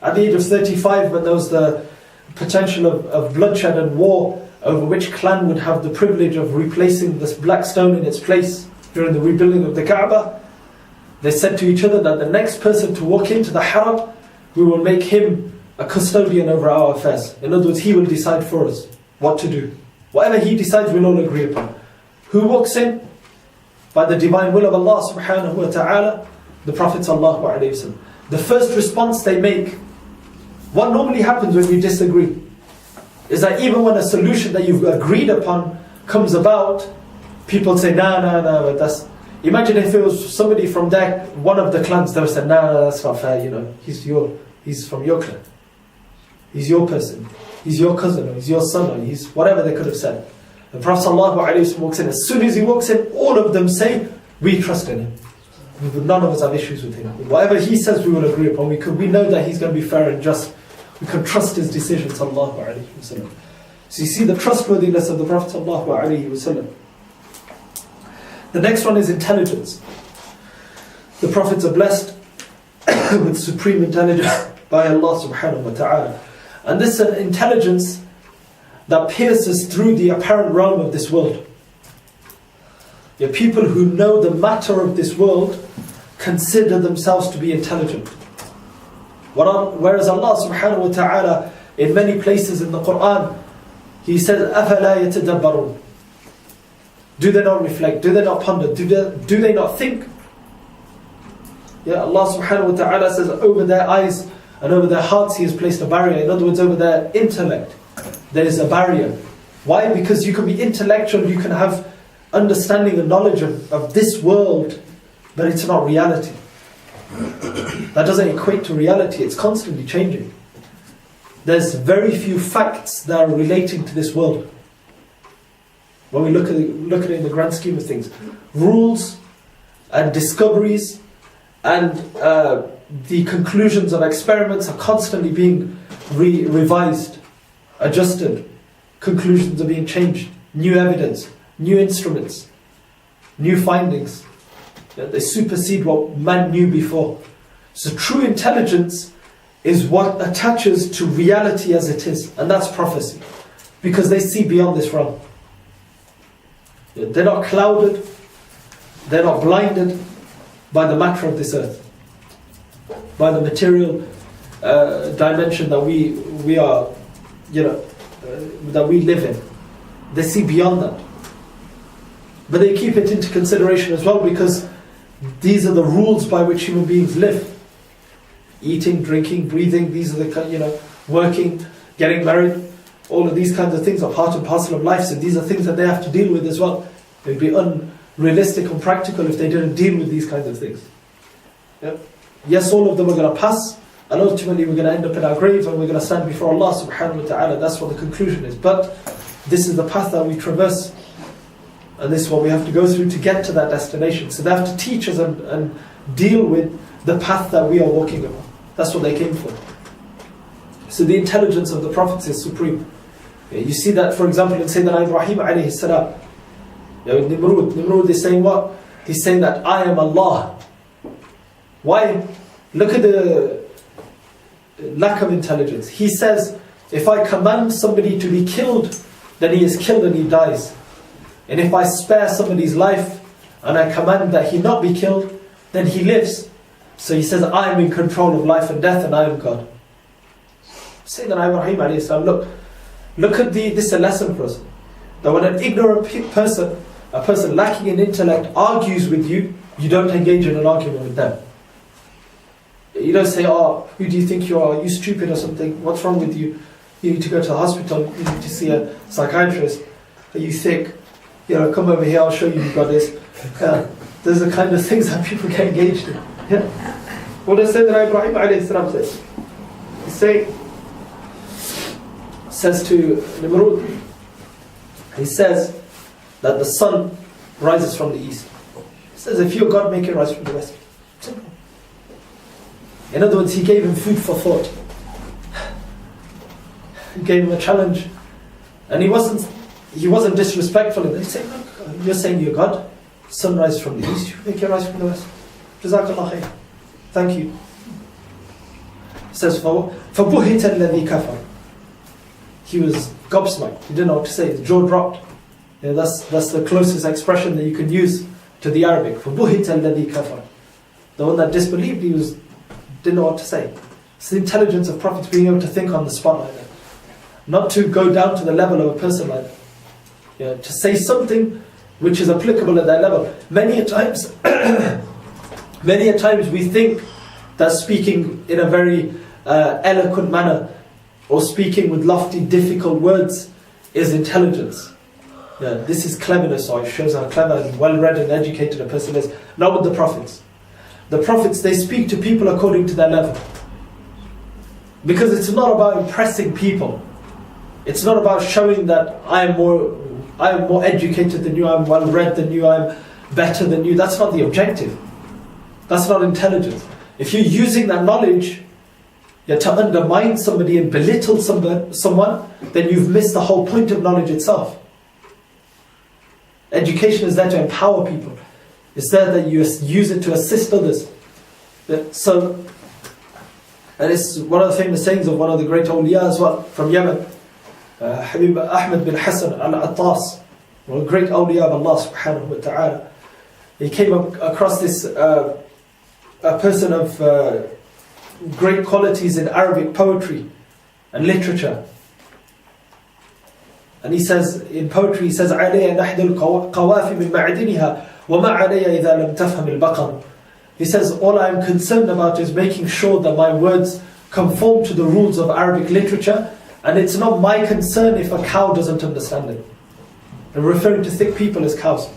At the age of 35, when there was the potential of bloodshed and war over which clan would have the privilege of replacing this black stone in its place during the rebuilding of the Kaaba, they said to each other that the next person to walk into the Haram, we will make him a custodian over our affairs. In other words, he will decide for us what to do. Whatever he decides, we'll all agree upon. Who walks in? By the divine will of Allah subhanahu wa ta'ala, the Prophet sallallahu alayhi wa sallam. The first response they make, what normally happens when you disagree, is that even when a solution that you've agreed upon comes about, people say, nah, but that's... Imagine if it was somebody from there, one of the clans, they would say, nah, that's not fair, he's from your clan. He's your person. He's your cousin, or he's your son, or he's whatever they could have said. The Prophet ﷺ walks in. As soon as he walks in, all of them say, we trust in him. None of us have issues with him. Whatever he says, we will agree upon. We know that he's going to be fair and just. We can trust his decisions. So you see the trustworthiness of the Prophet ﷺ. The next one is intelligence. The Prophets are blessed with supreme intelligence by Allah subhanahu wa ta'ala. And this is an intelligence that pierces through the apparent realm of this world. The people who know the matter of this world consider themselves to be intelligent. Whereas Allah subhanahu wa ta'ala, in many places in the Quran, He says, أَفَلَا يَتَدَبَّرُونَ. Do they not reflect? Do they not ponder? Do they not think? Yeah, Allah subhanahu wa ta'ala says, over their eyes and over their hearts He has placed a barrier. In other words, over their intellect there is a barrier. Why? Because you can be intellectual, you can have understanding and knowledge of this world, but it's not reality. That doesn't equate to reality. It's constantly changing. There's very few facts that are relating to this world. When we look at it in the grand scheme of things, rules and discoveries and the conclusions of experiments are constantly being revised, adjusted. Conclusions are being changed. New evidence, new instruments, new findings. They supersede what man knew before. So true intelligence is what attaches to reality as it is, and that's prophecy, because they see beyond this realm. They're not clouded, they're not blinded by the matter of this earth, by the material dimension that we are, that we live in. They see beyond that, but they keep it into consideration as well, because these are the rules by which human beings live. Eating, drinking, breathing, these are the, working, getting married, all of these kinds of things are part and parcel of life. So these are things that they have to deal with as well. It would be unrealistic and practical if they didn't deal with these kinds of things. Yeah? Yes, all of them are going to pass, and ultimately we're going to end up in our grave and we're going to stand before Allah subhanahu wa ta'ala. That's what the conclusion is. But this is the path that we traverse, and this is what we have to go through to get to that destination. So they have to teach us and deal with the path that we are walking upon. That's what they came for. So the intelligence of the prophets is supreme. You see that, for example, in Sayyidina Ibrahim alayhi salam. Nimrud is saying what? He's saying that I am Allah. Why? Look at the lack of intelligence. He says, if I command somebody to be killed, then he is killed and he dies. And if I spare somebody's life and I command that he not be killed, then he lives. So he says, I am in control of life and death and I am God. Sayyidina Ibrahim alayhi salam, look at this is a lesson for us. That when an ignorant person, a person lacking in intellect, argues with you, you don't engage in an argument with them. You don't say, oh, who do you think you are? Are you stupid or something? What's wrong with you? You need to go to the hospital, you need to see a psychiatrist. Are you sick? Come over here, I'll show you you've got this. Those are the kind of things that people get engaged in. Yeah. What does Sayyidina Ibrahim alayhi salam say? He says to Nimrud, he says that the sun rises from the east. He says, if you're God, make it rise from the west. Simple. In other words, he gave him food for thought. He gave him a challenge, and he wasn't disrespectful. He said, look, you're saying you're God. Sun rises from the east, you make it rise from the west. Jazakallah khair. Thank you. It says, فَبُهِتَ الَّذِي كَفَرَ. He was gobsmacked. He didn't know what to say. His jaw dropped. That's the closest expression that you can use to the Arabic. فَبُهِتَ الَّذِي كَفَرَ. The one that disbelieved, didn't know what to say. It's the intelligence of prophets being able to think on the spot like that. Not to go down to the level of a person like that. To say something which is applicable at that level. Many a times we think that speaking in a very eloquent manner or speaking with lofty, difficult words is intelligence. This is cleverness, or it shows how clever and well-read and educated a person is. Not with the prophets. The prophets, they speak to people according to their level. Because it's not about impressing people. It's not about showing that I am more educated than you, I'm well-read than you, I'm better than you. That's not the objective. That's not intelligence. If you're using that knowledge to undermine somebody and belittle someone, then you've missed the whole point of knowledge itself. Education is there to empower people. It's there that you use it to assist others. So, and it's one of the famous sayings of one of the great awliya as well, from Yemen, Habib Ahmed bin Hassan al-Attas, one of the great awliya of Allah subhanahu wa ta'ala. He came across this a person of great qualities in Arabic poetry and literature. And he says, in poetry, he says, عَلَيَّ نَحْدُ الْقَوَافِ مِنْ مَعْدِنِهَا وَمَا عَلَيَّ إِذَا لَمْ تَفْهَمِ الْبَقَرُ. He says, all I am concerned about is making sure that my words conform to the rules of Arabic literature, and it's not my concern if a cow doesn't understand it. And referring to thick people as cows.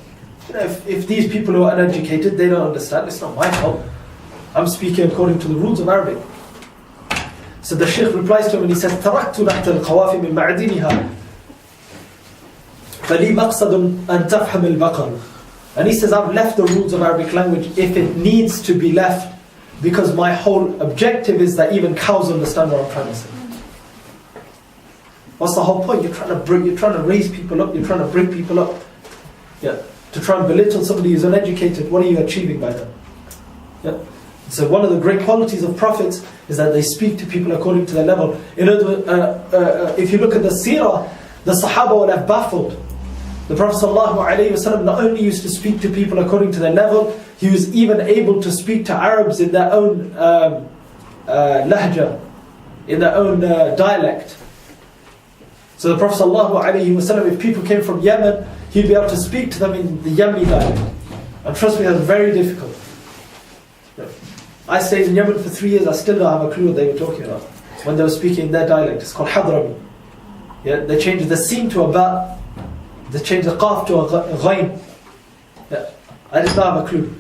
If these people who are uneducated, they don't understand, it's not my fault. I'm speaking according to the rules of Arabic. So the Shaykh replies to him and he says, تَرَكْتُ نَحْتَ الْقَوَافِ مِنْ مَعْدِنِهَا فَلِي مَقْصَدٌ أَن تَفْهَمِ الْبَقَرُ. And he says, I've left the rules of Arabic language if it needs to be left, because my whole objective is that even cows understand what I'm trying to say. What's the whole point? You're trying to raise people up, you're trying to bring people up. To try and belittle somebody who's uneducated, what are you achieving by that? So one of the great qualities of prophets is that they speak to people according to their level. In other, if you look at the seerah, the Sahaba would have baffled. The Prophet ﷺ not only used to speak to people according to their level, he was even able to speak to Arabs in their own lahja, in their own dialect. So the Prophet ﷺ, if people came from Yemen, he'd be able to speak to them in the Yemeni dialect. And trust me, that's very difficult. I stayed in Yemen for 3 years, I still don't have a clue what they were talking about when they were speaking in their dialect. It's called Hadrami. They changed the sin to a ba, they changed the qaf to a ghain. I did not have a clue.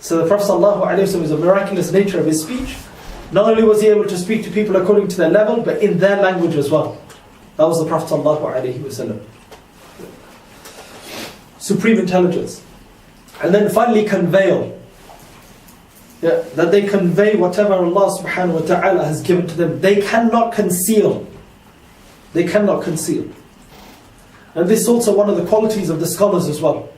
So the Prophet ﷺ is a miraculous nature of his speech. Not only was he able to speak to people according to their level, but in their language as well. That was the Prophet ﷺ. Supreme intelligence. And then finally conveyal. That they convey whatever Allah subhanahu wa ta'ala has given to them. They cannot conceal. They cannot conceal. And this is also one of the qualities of the scholars as well.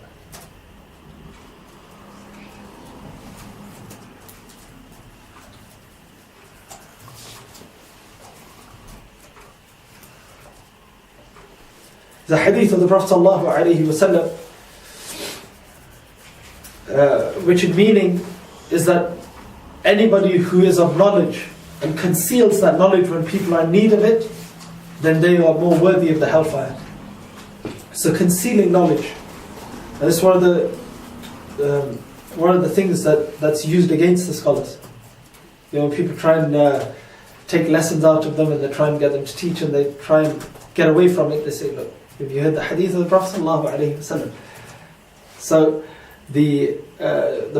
The hadith of the Prophet ﷺ, which in meaning is that anybody who is of knowledge and conceals that knowledge when people are in need of it, then they are more worthy of the hellfire. So concealing knowledge, and this is one of the things that's used against the scholars. When people try and take lessons out of them and they try and get them to teach and they try and get away from it, they say, look, have you heard the hadith of the Prophet ﷺ? So the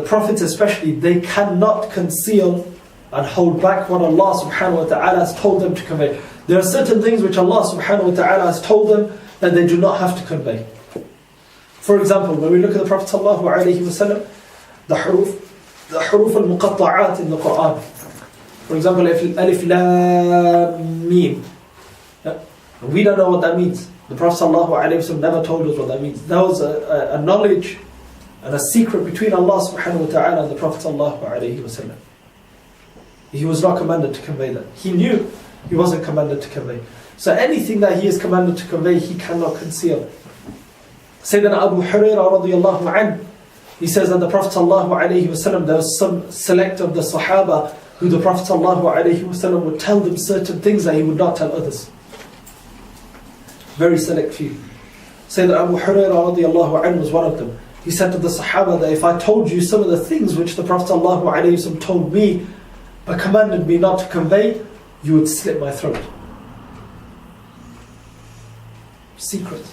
prophets especially, they cannot conceal and hold back what Allah subhanahu wa ta'ala has told them to convey. There are certain things which Allah subhanahu wa ta'ala has told them that they do not have to convey. For example, when we look at the Prophet ﷺ, the huruf al-muqatta'at in the Quran. For example, alif lam mim. We don't know what that means. The Prophet ﷺ never told us what that means. That was a knowledge and a secret between Allah subhanahu wa ta'ala and the Prophet ﷺ. he was not commanded to convey that. He knew he wasn't commanded to convey. So anything that he is commanded to convey, he cannot conceal. Sayyidina Abu Hurairah radiyallahu anhu, he says that the Prophet sallallahu alayhi wasallam, there was some select of the Sahaba who the Prophet sallallahu alayhi wasallam would tell them certain things that he would not tell others. Very select few. Sayyidina Abu Hurairah radiyallahu anhu was one of them. He said to the Sahaba that if I told you some of the things which the Prophet sallallahu alayhi wasallam told me but commanded me not to convey, you would slit my throat. Secret.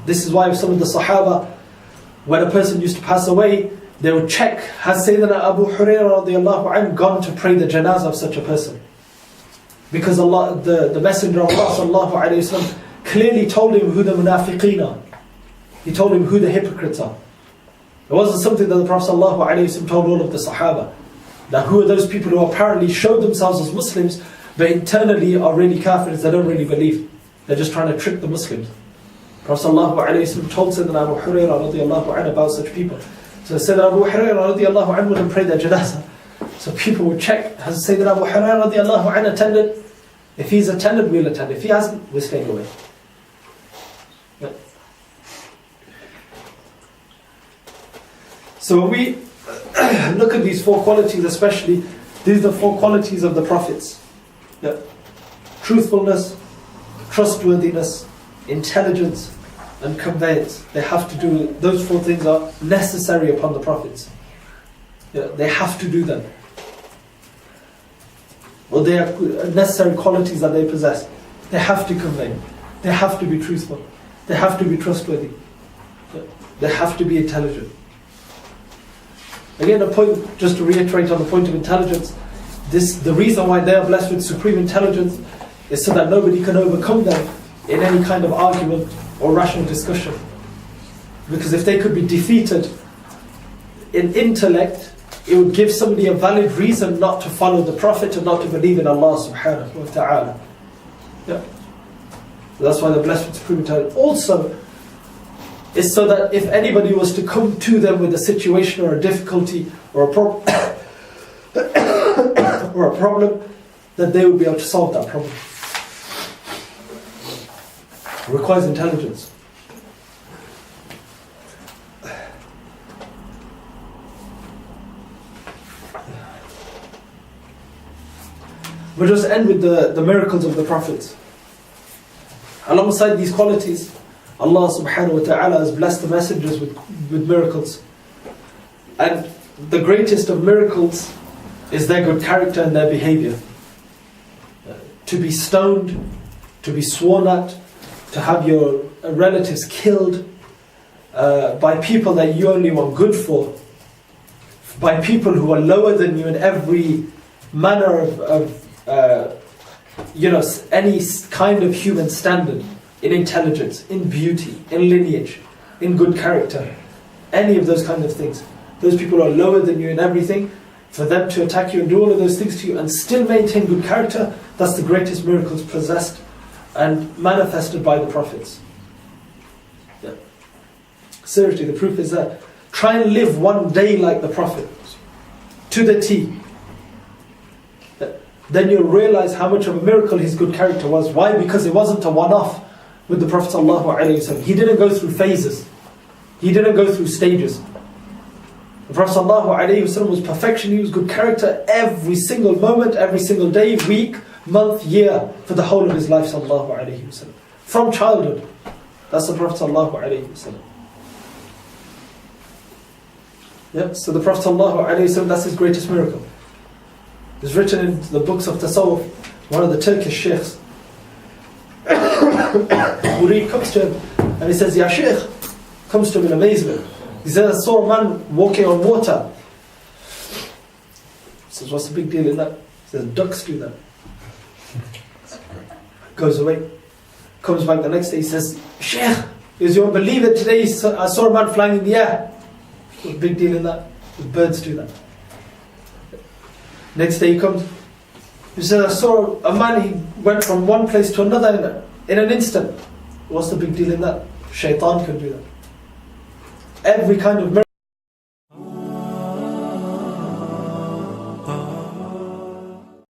This is why some of the Sahaba, when a person used to pass away, they would check, has Sayyidina Abu Hurairah radiyallahu anhu gone to pray the janazah of such a person? Because Allah, the Messenger of Allah sallallahu alayhi wasallam clearly told him who the munafiqeen are. He told him who the hypocrites are. It wasn't something that the Prophet sallallahu alayhi wasallam told all of the Sahaba. That who are those people who apparently show themselves as Muslims, but internally are really kafirs, they don't really believe. They're just trying to trick the Muslims. Prophet ﷺ told Sayyidina Abu Hurairah radiyallahu anhu about such people. So Sayyidina Abu Hurairah radiyallahu anhu wouldn't pray their janazah. So people would check, has Sayyidina Abu Hurairah radiyallahu anhu attended? If he's attended, we'll attend. If he hasn't, we're staying away. Yeah. So when we look at these four qualities especially, these are the four qualities of the prophets. Yeah. Truthfulness, trustworthiness, intelligence, and conveyance. They have to do, those four things are necessary upon the prophets. Yeah, they have to do them. Well, they are necessary qualities that they possess. They have to convey. They have to be truthful. They have to be trustworthy. Yeah, they have to be intelligent. Again, a point, just to reiterate on the point of intelligence, the reason why they are blessed with supreme intelligence is so that nobody can overcome them in any kind of argument or rational discussion. Because if they could be defeated in intellect, it would give somebody a valid reason not to follow the Prophet and not to believe in Allah subhanahu wa ta'ala. Yeah. That's why they're blessed with supreme intelligence. Also, is so that if anybody was to come to them with a situation or a difficulty or a problem, that they would be able to solve that problem. It requires intelligence. We'll just end with the miracles of the prophets. Alongside these qualities, Allah subhanahu wa ta'ala has blessed the messengers with miracles. And the greatest of miracles is their good character and their behavior. To be stoned, to be sworn at, to have your relatives killed by people that you only want good for, by people who are lower than you in every manner of any kind of human standard, in intelligence, in beauty, in lineage, in good character, any of those kind of things. Those people are lower than you in everything. For them to attack you and do all of those things to you and still maintain good character, that's the greatest miracles possessed and manifested by the prophets. Yeah. Seriously, the proof is that try and live one day like the Prophet, to the T. Then you'll realize how much of a miracle his good character was. Why? Because it wasn't a one-off with the Prophet ﷺ. He didn't go through phases. He didn't go through stages. The Prophet ﷺ was perfection. He was good character every single moment, every single day, week, month, year, for the whole of his life ﷺ. From childhood. That's the Prophet ﷺ. Yeah, so the Prophet ﷺ, that's his greatest miracle. It's written in the books of Tasawwuf. One of the Turkish sheikhs, Murid, comes to him and he says, Ya Sheikh, comes to him in amazement. He says, I saw a man walking on water. He says, what's the big deal in that? He says, ducks do that. Goes away. Comes back the next day, he says, Sheikh, you won't believe it, today I saw a man flying in the air. What's the big deal in that? The birds do that. Next day he comes, he says, I saw a man, he went from one place to another in an instant. What's the big deal in that? Shaitan can do that. Every kind of miracle.